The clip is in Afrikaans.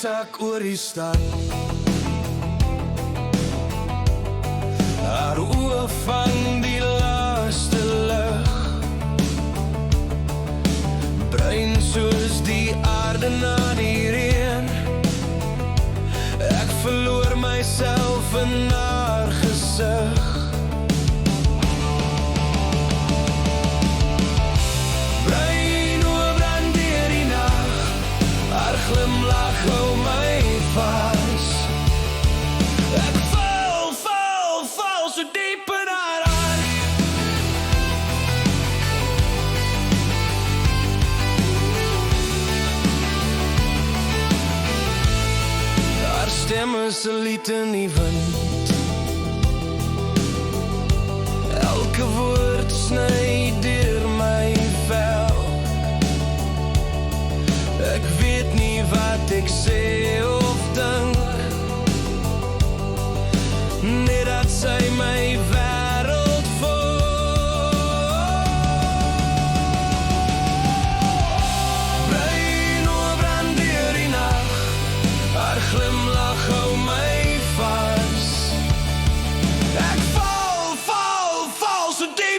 sak oor die stad. Haar oë vang die laaste lig, bruin soos die aarde na die reën. Ek verloor myself in haar gesig. Bruin oë brand deur die nag, haar glimlach hou my vas. Ek val so diep in haar hart. Haar stem is 'n lied in die wind, elke woord sny deur my vel. Ek weet nie wat ek sê of dink, net dat sy my wêreld vul. Bruin oë brand deur die nag, haar glimlach hou my vas. Ek val so diep